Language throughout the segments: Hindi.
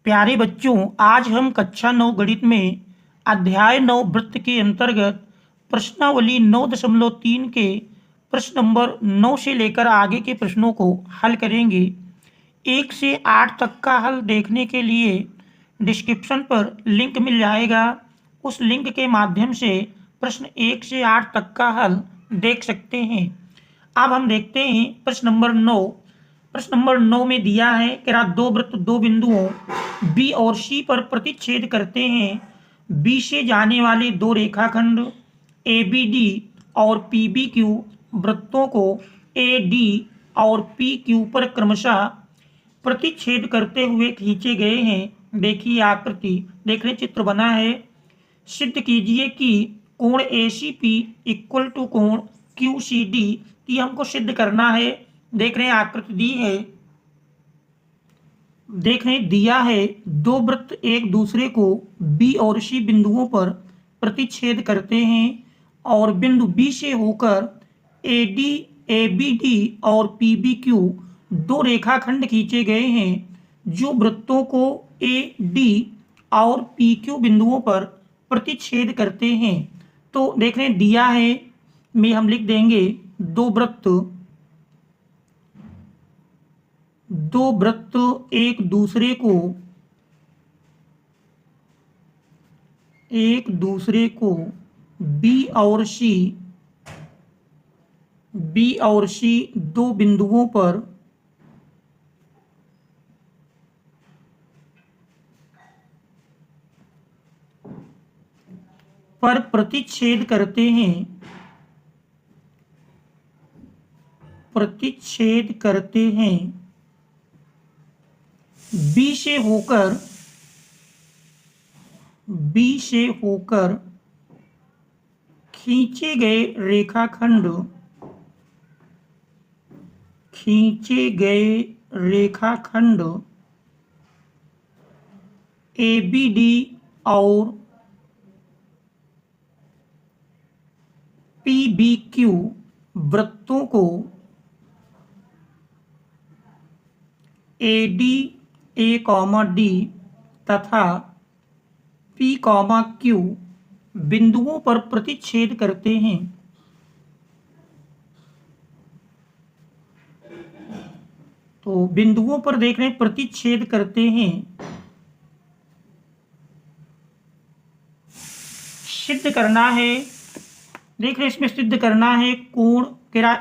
प्यारे बच्चों, आज हम कक्षा 9 गणित में अध्याय 9 वृत्त के अंतर्गत प्रश्नावली 9.3 के प्रश्न नंबर 9 से लेकर आगे के प्रश्नों को हल करेंगे। 1 से 8 तक का हल देखने के लिए डिस्क्रिप्शन पर लिंक मिल जाएगा। उस लिंक के माध्यम से प्रश्न 1 से 8 तक का हल देख सकते हैं। अब हम देखते हैं प्रश्न नंबर 9। प्रश्न नंबर 9 में दिया है कि दो वृत्त दो बिंदुओं बी और सी पर प्रतिच्छेद करते हैं। बी से जाने वाले दो रेखाखंड ए बी डी और पी बी क्यू वृत्तों को ए डी और पी क्यू पर क्रमशः प्रतिच्छेद करते हुए खींचे गए हैं। देखिए आकृति, देख रहे चित्र बना है। सिद्ध कीजिए कि कोण ए सी पी इक्वल टू कोण क्यू सी डी। ये हमको सिद्ध करना है। देख रहे हैं आकृति दी है, देख रहे दिया है दो वृत्त एक दूसरे को बी और सी बिंदुओं पर प्रतिच्छेद करते हैं और बिंदु बी से होकर A D A B D और पी बी क्यू दो रेखाखंड खींचे गए हैं जो वृत्तों को ए डी और पी क्यू बिंदुओं पर प्रतिच्छेद करते हैं। तो देख रहे दिया है में हम लिख देंगे दो वृत्त एक दूसरे को बी और सी दो बिंदुओं पर प्रतिच्छेद करते हैं। बी से होकर खींचे गए रेखाखंड ए बी डी और पी बी क्यू वृत्तों को A D A comma D तथा पी कॉमा क्यू बिंदुओं पर प्रतिच्छेद करते हैं। तो बिंदुओं पर देख रहे हैं प्रतिच्छेद करते हैं। सिद्ध करना है, देख रहे इसमें सिद्ध करना है कोण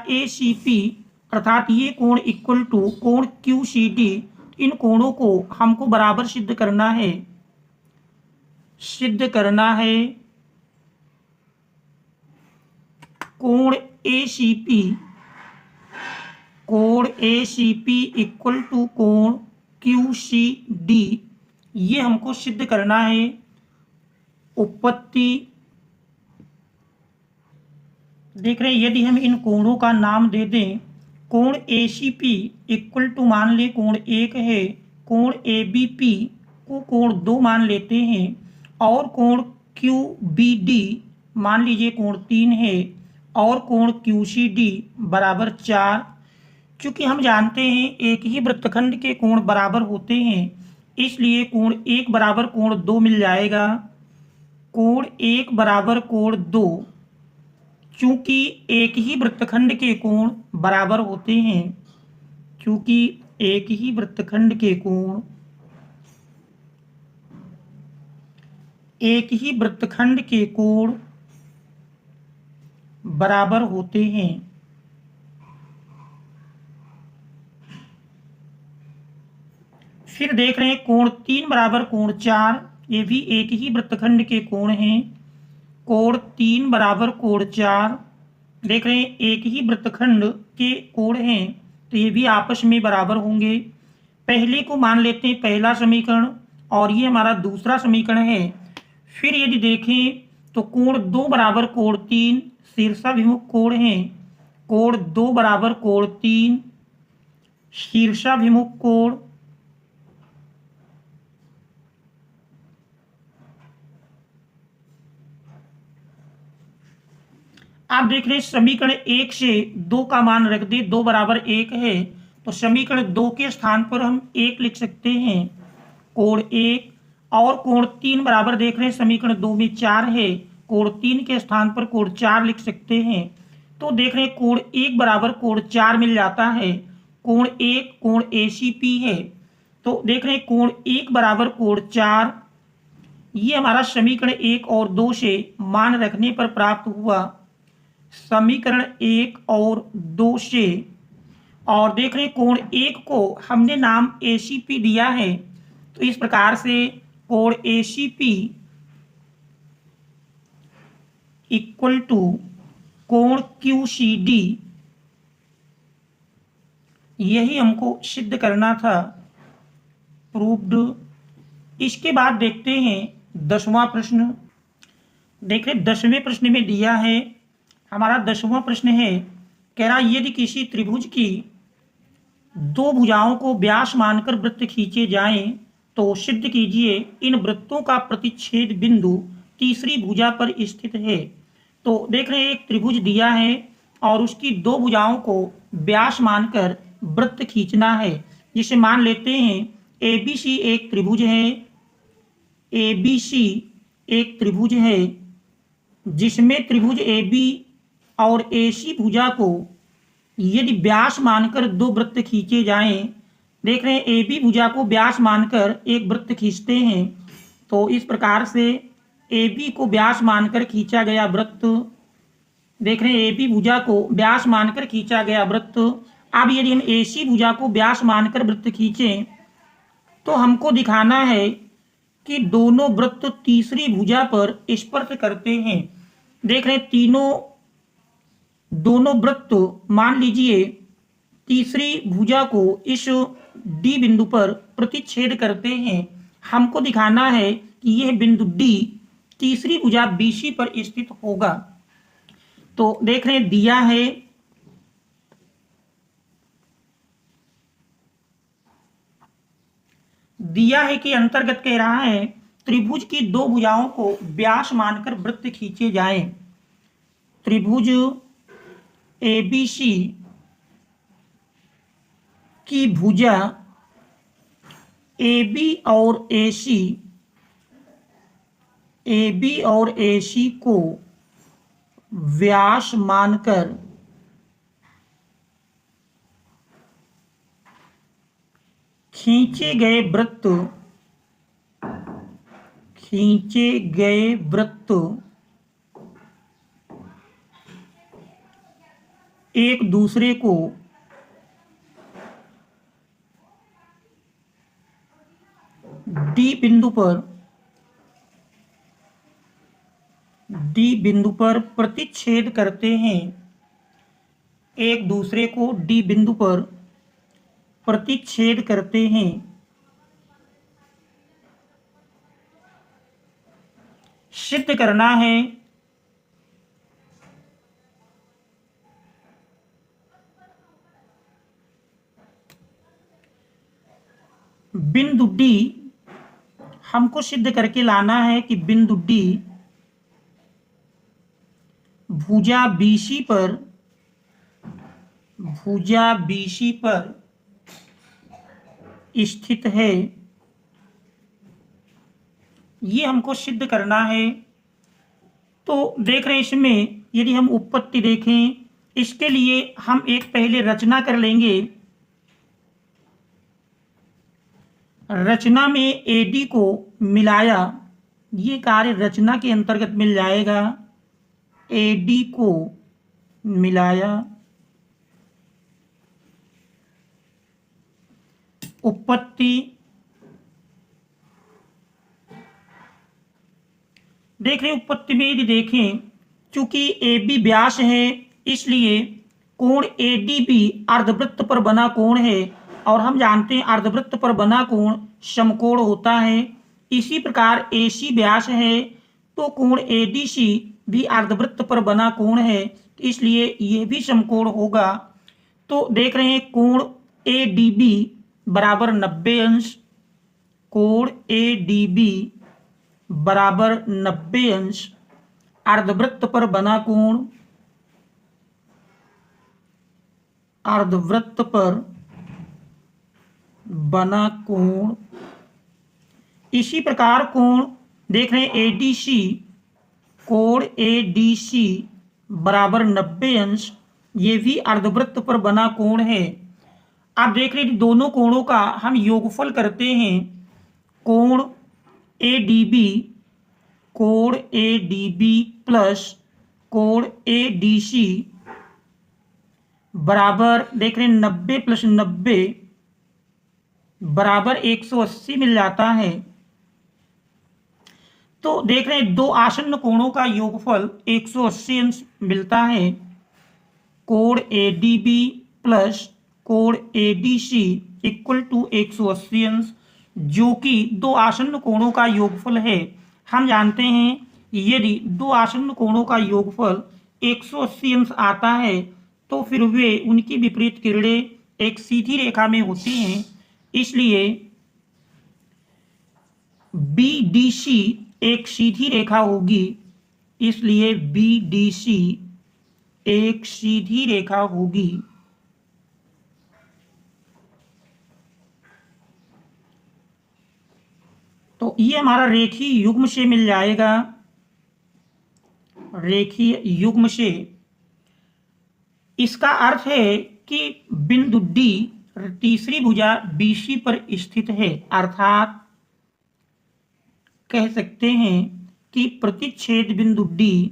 ए सी पी अर्थात ये कोण इक्वल टू कोण क्यू सी डी। इन कोणों को हमको बराबर सिद्ध करना है। कोण ए सी पी इक्वल टू कोण क्यू सी डी, ये हमको सिद्ध करना है। उत्पत्ति देख रहे हैं, यदि हम इन कोणों का नाम दे दें, कोण ए सी पी इक्वल टू मान ले कोण 1 है, कोण ए बी पी को कोण 2 मान लेते हैं और कोण क्यू बी डी मान लीजिए कोण 3 है और कोण क्यू सी डी बराबर 4। चूंकि हम जानते हैं एक ही वृत्तखंड के कोण बराबर होते हैं, इसलिए कोण 1 बराबर कोण 2 मिल जाएगा। कोण 1 बराबर कोण 2, चूंकि एक ही वृत्तखंड के कोण बराबर होते हैं, बराबर होते हैं। फिर देख रहे हैं कोण 3 बराबर कोण 4, ये भी एक ही वृत्तखंड के कोण हैं। कोण 3 बराबर कोण 4, देख रहे हैं एक ही वृत्तखंड के कोण हैं तो ये भी आपस में बराबर होंगे। पहले को मान लेते हैं पहला समीकरण और ये हमारा दूसरा समीकरण है। फिर यदि देखें तो कोण 2 बराबर कोण 3 शीर्षाभिमुख कोण हैं। कोण 2 बराबर कोण 3 शीर्षाभिमुख कोण। आप देख रहे हैं समीकरण 1 से 2 का मान रख दे, 2 बराबर 1 है तो समीकरण 2 के स्थान पर हम 1 लिख सकते हैं। कोण 1 और कोण 3 बराबर देख रहे हैं समीकरण 2 में 4 है, कोण 3 के स्थान पर कोण 4 लिख सकते हैं। तो देख रहे हैं कोण 1 बराबर कोण 4 मिल जाता है। कोण 1 कोण ACP है, तो देख रहे हैं कोण 1 बराबर कोण 4, ये हमारा समीकरण 1 और 2 से मान रखने पर प्राप्त हुआ। समीकरण 1 और 2 से, और देख रहे हैं कोण 1 को हमने नाम ACP दिया है, तो इस प्रकार से कोण ACP इक्वल टू कोण QCD, यही हमको सिद्ध करना था, प्रूव्ड। इसके बाद देखते हैं 10वां प्रश्न। देख रहे 10वें प्रश्न में दिया है, हमारा 10वां प्रश्न है, कह रहा यदि किसी त्रिभुज की दो भुजाओं को व्यास मानकर वृत्त खींचे जाएं तो सिद्ध कीजिए इन वृत्तों का प्रतिच्छेद बिंदु तीसरी भुजा पर स्थित है। तो देख रहे हैं एक त्रिभुज दिया है और उसकी दो भुजाओं को व्यास मानकर वृत्त खींचना है। जिसे मान लेते हैं ABC एक त्रिभुज है, ABC एक त्रिभुज है जिसमें त्रिभुज AB और AC भुजा को यदि व्यास मानकर दो वृत्त खींचे जाएं, देख रहे हैं AB भुजा को व्यास मानकर एक वृत्त खींचते हैं, तो इस प्रकार से AB को व्यास मानकर खींचा गया वृत्त, देख रहे हैं AB भुजा को व्यास मानकर खींचा गया वृत्त। अब यदि हम AC भुजा को व्यास मानकर वृत्त खींचें तो हमको दिखाना है कि दोनों वृत्त तीसरी भुजा पर स्पर्श करते हैं। देख रहे हैं दोनों वृत्त मान लीजिए तीसरी भुजा को इस D बिंदु पर प्रतिच्छेद करते हैं। हमको दिखाना है कि यह बिंदु D तीसरी भुजा BC पर स्थित होगा। तो देख रहे हैं दिया है कि अंतर्गत कह रहा है त्रिभुज की दो भुजाओं को व्यास मानकर वृत्त खींचे जाएं। त्रिभुज ABC की भुजा AB और AC को व्यास मानकर खींचे गए वृत्त एक दूसरे को D बिंदु पर प्रतिच्छेद करते हैं। एक दूसरे को D बिंदु पर प्रतिच्छेद करते हैं। सिद्ध करना है बिंदु D, हमको सिद्ध करके लाना है कि बिंदु D भुजा BC पर स्थित है। ये हमको सिद्ध करना है। तो देख रहे हैं इसमें यदि हम उत्पत्ति देखें, इसके लिए हम एक पहले रचना कर लेंगे। रचना में AD को मिलाया, ये कार्य रचना के अंतर्गत मिल जाएगा। AD को मिलाया, उत्पत्ति, देख रहे हैं उत्पत्ति में यदि देखें चूंकि AB व्यास है इसलिए कोण ADB अर्धवृत्त पर बना कोण है और हम जानते हैं अर्धवृत्त पर बना कोण समकोण होता है। इसी प्रकार AC व्यास है तो कोण ADC भी अर्धवृत्त पर बना कोण है, इसलिए यह भी समकोण होगा। तो देख रहे हैं कोण ADB बराबर 90 अंश, कोण ADB बराबर 90 अंश, अर्धवृत्त पर बना कोण, अर्धवृत्त पर बना कोण इसी प्रकार कोण देख रहे हैं एडीसी, कोण एडीसी बराबर 90 अंश, ये भी अर्धवृत्त पर बना कोण है। आप देख रहे हैं दोनों कोणों का हम योगफल करते हैं। कोण एडीबी, कोण एडीबी प्लस कोण एडीसी बराबर देख रहे हैं 90 प्लस 90 बराबर 180 मिल जाता है। तो देख रहे हैं दो आसन्न कोणों का योगफल 180 अंश मिलता है। कोण एडीबी प्लस कोण एडीसी इक्वल टू 180 अंश, जो कि दो आसन्न कोणों का योगफल है। हम जानते हैं यदि दो आसन्न कोणों का योगफल 180 अंश आता है तो फिर वे उनकी विपरीत किरणें एक सीधी रेखा में होती हैं, इसलिए बीडीसी एक सीधी रेखा होगी, इसलिए बीडीसी एक सीधी रेखा होगी। तो ये हमारा रेखीय युग्म से मिल जाएगा, रेखीय युग्म से। इसका अर्थ है कि बिंदु डी तीसरी भुजा बीसी पर स्थित है, अर्थात कह सकते हैं कि प्रतिच्छेद बिंदु डी,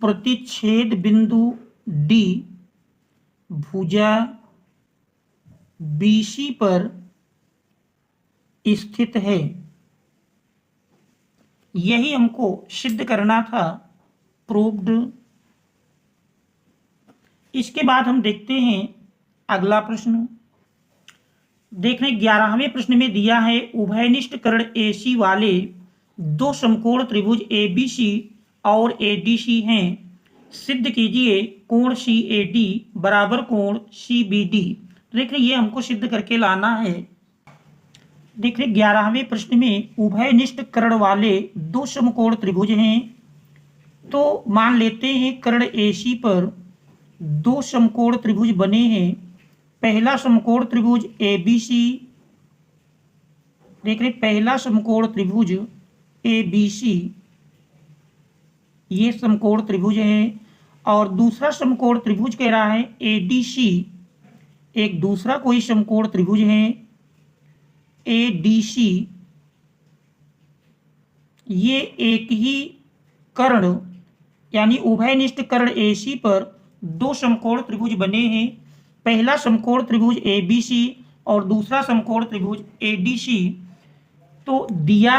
प्रतिच्छेद बिंदु डी भुजा बीसी पर स्थित है। यही हमको सिद्ध करना था, प्रूव्ड। इसके बाद हम देखते हैं अगला प्रश्न। देख रहे 11वें प्रश्न में दिया है उभयनिष्ठ कर्ण एसी वाले दो समकोण त्रिभुज एबीसी और एडीसी हैं, सिद्ध कीजिए कोण सी ए डी बराबर कोण सी बी डी। देख रहे ये हमको सिद्ध करके लाना है। देख रहे 11वें प्रश्न में उभयनिष्ठ कर्ण वाले दो समकोण त्रिभुज हैं, तो मान लेते हैं कर्ण एसी पर दो समकोण त्रिभुज बने हैं। पहला समकोण त्रिभुज एबीसी, देख रहे पहला समकोण त्रिभुज एबीसी ये समकोण त्रिभुज है, और दूसरा समकोण त्रिभुज कह रहा है एडीसी, एक दूसरा कोई समकोण त्रिभुज है एडीसी, ये एक ही कर्ण यानी उभयनिष्ठ कर्ण एसी पर दो समकोण त्रिभुज बने हैं। पहला समकोण त्रिभुज एबीसी और दूसरा समकोण त्रिभुज एडीसी। तो दिया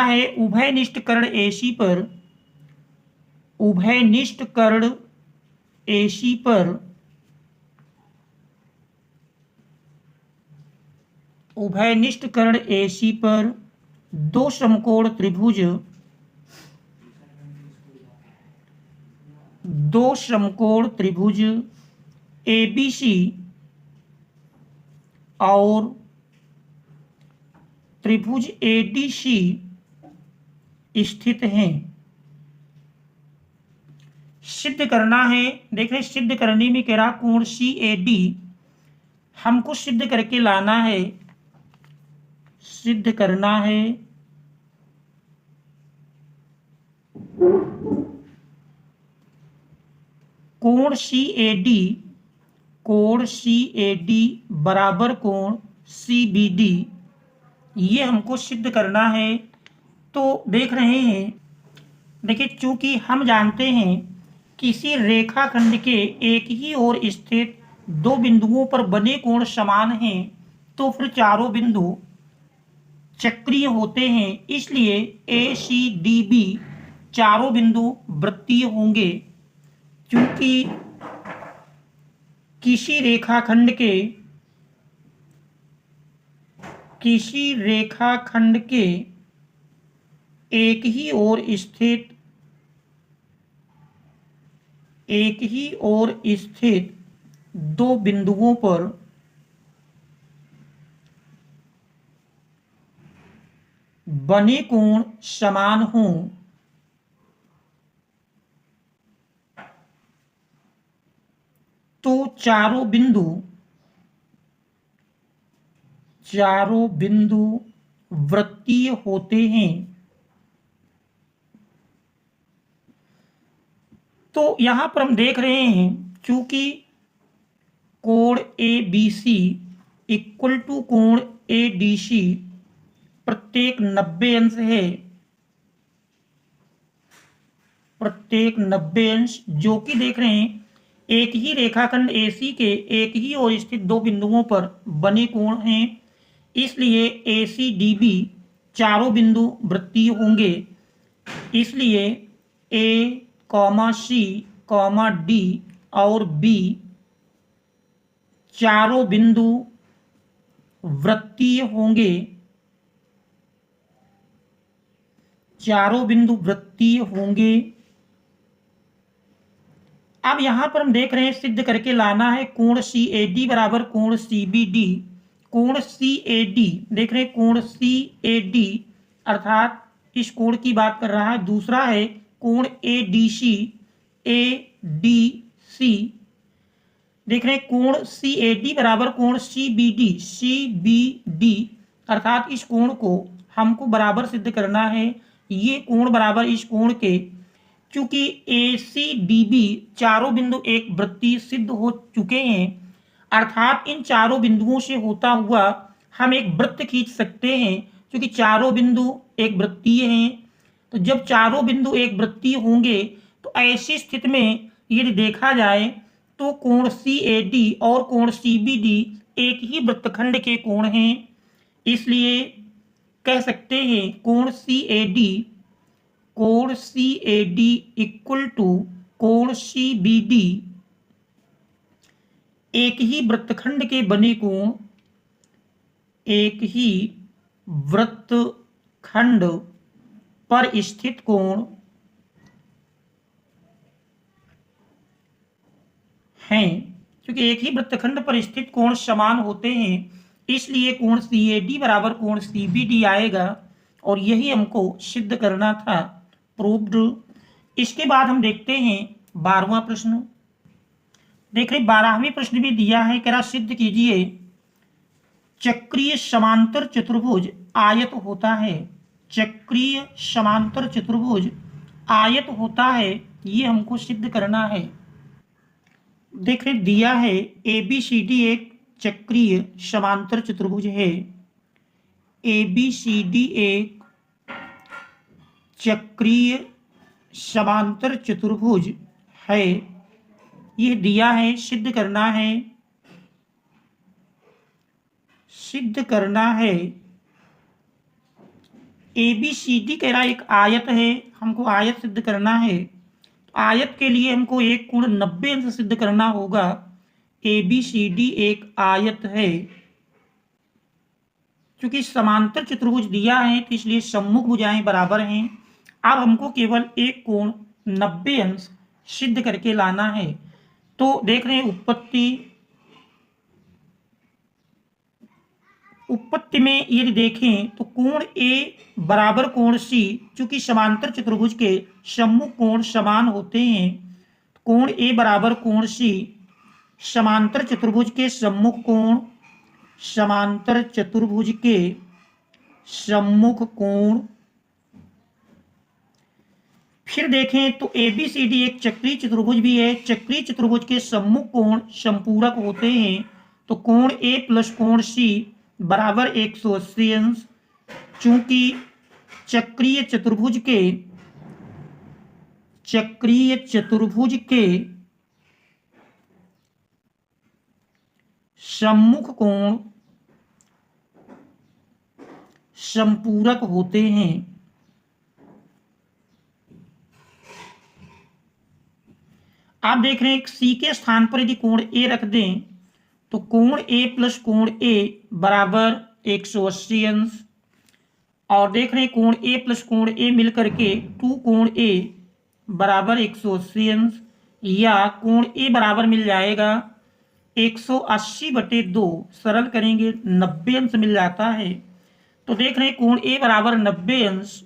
है उभयनिष्ठ कर्ण एसी पर, उभयनिष्ठ कर्ण एसी पर उभयनिष्ठ कर्ण एसी पर दो समकोण त्रिभुज, दो समकोण त्रिभुज एबीसी और त्रिभुज एडीसी स्थित हैं। सिद्ध करना है। देख रहे सिद्ध करने में कह रहा कोण सी ए डी हमको सिद्ध करके लाना है, सिद्ध करना है कोण सी ए डी, कोण सी ए डी बराबर कोण सी बी डी, ये हमको सिद्ध करना है। तो देख रहे हैं, देखिए चूंकि हम जानते हैं किसी रेखाखंड के एक ही ओर स्थित दो बिंदुओं पर बने कोण समान हैं, तो फिर चारों बिंदु चक्रीय होते हैं, इसलिए ए सी डी बी चारों बिंदु वृत्तीय होंगे। क्योंकि किसी रेखाखंड के एक ही ओर स्थित दो बिंदुओं पर बने कोण समान हों, तो चारों बिंदु चारों बिंदु वृत्तीय होते हैं। तो यहां पर हम देख रहे हैं चूंकि कोण A B C equal to कोण ए डी सी प्रत्येक 90 अंश है, प्रत्येक 90 अंश, जो कि देख रहे हैं एक ही रेखाखंड AC के एक ही ओर स्थित दो बिंदुओं पर बने कोण हैं, इसलिए ACDB चारों बिंदु वृत्तीय होंगे। इसलिए A, C, D और B चारों बिंदु वृत्तीय होंगे, चारों बिंदु वृत्तीय होंगे। अब यहां पर हम देख रहे हैं सिद्ध करके लाना है कोण CAD बराबर कोण CBD। कोण CAD देख रहे हैं कोण CAD अर्थात इस कोण की बात कर रहा है। दूसरा है कोण ADC, ADC देख रहे हैं कोण CAD बराबर कोण CBD, CBD अर्थात इस कोण को हमको बराबर सिद्ध करना है, ये कोण बराबर इस कोण के। चूंकि ACDB चारों बिंदु एक वृत्तीय सिद्ध हो चुके हैं, अर्थात इन चारों बिंदुओं से होता हुआ हम एक वृत्त खींच सकते हैं। क्योंकि चारों बिंदु एक वृत्तीय हैं, तो जब चारों बिंदु एक वृत्तीय होंगे तो ऐसी स्थिति में यदि देखा जाए तो कोण CAD और कोण CBD एक ही वृत्तखंड के कोण हैं। इसलिए कह सकते हैं कोण CAD इक्वल टू कोण CBD एक ही वृत्तखंड के बने कोण, एक ही वृत्तखंड पर स्थित कोण हैं। क्योंकि एक ही वृत्तखंड पर स्थित कोण समान होते हैं, इसलिए कोण CAD बराबर कोण CBD आएगा और यही हमको सिद्ध करना था, प्रूव्ड। इसके बाद हम देखते हैं 12वां प्रश्न। देख रहे 12वें प्रश्न भी दिया है, कह रहा सिद्ध कीजिए चक्रीय समांतर चतुर्भुज आयत होता है। चक्रीय समांतर चतुर्भुज आयत होता है, ये हमको सिद्ध करना है। देख रहे दिया है ABCD एक चक्रीय समांतर चतुर्भुज है। ABCD एक चक्रीय समांतर चतुर्भुज है, यह दिया है, सिद्ध करना है, सिद्ध करना है। ABCD कह रहा एक आयत है, हमको आयत सिद्ध करना है। आयत के लिए हमको एक कोण 90 अंश सिद्ध करना होगा। ABCD एक आयत है, क्योंकि समांतर चतुर्भुज दिया है तो इसलिए सम्मुख भुजाएं बराबर हैं। अब हमको केवल एक कोण 90 अंश सिद्ध करके लाना है। तो देख रहे हैं उत्पत्ति में यदि देखें तो कोण A बराबर कोण C, चूंकि समांतर चतुर्भुज के सम्मुख कोण समान होते हैं, कोण A बराबर कोण C समांतर चतुर्भुज के सम्मुख कोण, समांतर चतुर्भुज के सम्मुख कोण। फिर देखें तो ABCD एक चक्रीय चतुर्भुज भी है, चक्रीय चतुर्भुज के सम्मुख कोण संपूरक होते हैं, तो कोण A प्लस कोण C बराबर 180 अंश। चूंकि चक्रीय चतुर्भुज के सम्मुख कोण संपूरक होते हैं, आप देख रहे हैं C के स्थान पर यदि कोण A रख दें तो कोण A प्लस कोण A बराबर 180 अंश, और देख रहे हैं कोण A प्लस कोण A मिलकर के 2 कोण A बराबर 180 अंश, या कोण A बराबर मिल जाएगा 180/2, सरल करेंगे 90 अंश मिल जाता है। तो देख रहे हैं कोण A बराबर 90 अंश।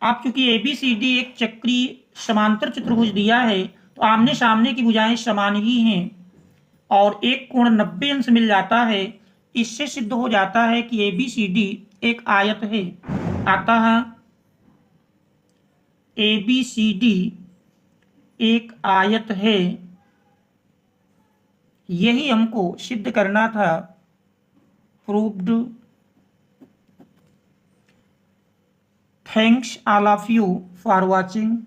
आप चूंकि ABCD एक चक्रीय समांतर चतुर्भुज दिया है तो आमने सामने की भुजाएं समान ही हैं और एक कोण 90 अंश मिल जाता है, इससे सिद्ध हो जाता है कि ABCD एक आयत है। अतः ABCD एक आयत है, यही हमको सिद्ध करना था। Proved. Thanks all of you for watching.